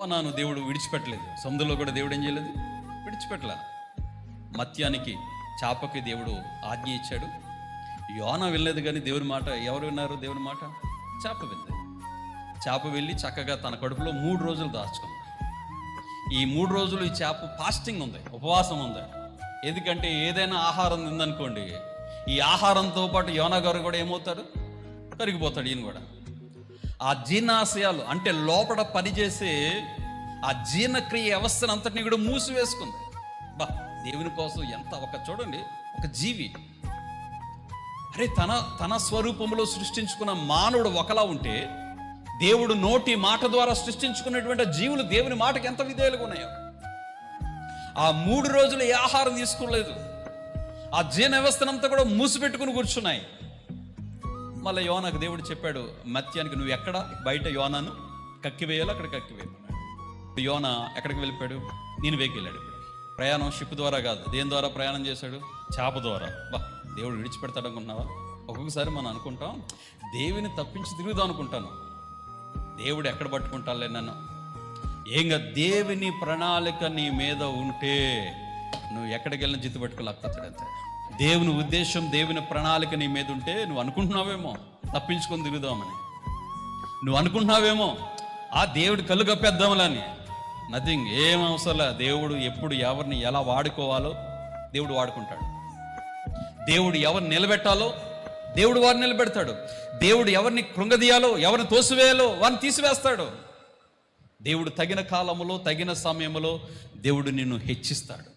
నాను దేవుడు విడిచిపెట్టలేదు. సముద్రంలో కూడా దేవుడు ఏం చేయలేదు, విడిచిపెట్టలే. మత్యానికి చేపకి దేవుడు ఆజ్ఞ ఇచ్చాడు. యోనా వెళ్ళలేదు, కానీ దేవుని మాట ఎవరు విన్నారు? దేవుని మాట చేప వింది. చేప వెళ్ళి చక్కగా తన కడుపులో 3 రోజులు దాచుకుంది. ఈ 3 రోజులు ఈ చేప ఫాస్టింగ్ ఉంది, ఉపవాసం ఉంది. ఎందుకంటే ఏదైనా ఆహారం తిందనుకోండి, ఈ ఆహారంతో పాటు యోనా గారు కూడా ఏమవుతాడు, కరిగిపోతాడు. ఈయన కూడా ఆ జీర్ణాశయాలు అంటే లోపల పనిచేసే ఆ జీర్ణక్రియ వ్యవస్థను అంతటిని కూడా మూసివేసుకుంది. బా, దేవుని కోసం ఎంత చూడండి, ఒక జీవి అరే తన స్వరూపంలో సృష్టించుకున్న మానవుడు ఒకలా ఉంటే, దేవుడు నోటి మాట ద్వారా సృష్టించుకున్నటువంటి జీవులు దేవుని మాటకి ఎంత విధేయులుగా ఉన్నాయో. ఆ 3 రోజులు ఏ ఆహారం తీసుకోలేదు, ఆ జీర్ణ వ్యవస్థనంతా కూడా మూసిపెట్టుకుని కూర్చున్నాయి. మళ్ళీ యోనాకు దేవుడు చెప్పాడు, మత్యానికి నువ్వు ఎక్కడ బయట యోనాను కక్కివేయాలో అక్కడ కక్కివేయమన్నాడు. యోనా ఎక్కడికి వెళ్ళిపోయాడు? నీనెవేకి వెళ్ళాడు. ప్రయాణం షిప్ ద్వారా కాదు, దేని ద్వారా ప్రయాణం చేశాడు? చేప ద్వారా. బా, దేవుడు విడిచిపెడతాడు అనుకుంటున్నావా? ఒక్కొక్కసారి మనం అనుకుంటాం దేవుని తప్పించి తిరుగుదాం అనుకుంటాను. దేవుడు ఎక్కడ పట్టుకుంటాలే నన్ను? ఏంగా దేవుని ప్రణాళిక నీ మీద ఉంటే నువ్వు ఎక్కడికి వెళ్ళిన జిత్తు పట్టుకోలేకపోతాడంతే. దేవుని ఉద్దేశం, దేవుని ప్రణాళిక నీ మీద ఉంటే నువ్వు అనుకుంటున్నావేమో తప్పించుకొని తిరుగుదామని, నువ్వు అనుకుంటున్నావేమో ఆ దేవుడు కళ్ళు కప్పేద్దామని. నథింగ్, ఏం అవసరంలే. దేవుడు ఎప్పుడు ఎవరిని ఎలా వాడుకోవాలో దేవుడు వాడుకుంటాడు. దేవుడు ఎవరిని నిలబెట్టాలో దేవుడు వారిని నిలబెడతాడు. దేవుడు ఎవరిని కృంగదీయాలో, ఎవరిని తోసివేయాలో వారిని తీసివేస్తాడు. దేవుడు తగిన కాలములో తగిన సమయంలో దేవుడు నిన్ను హెచ్చిస్తాడు.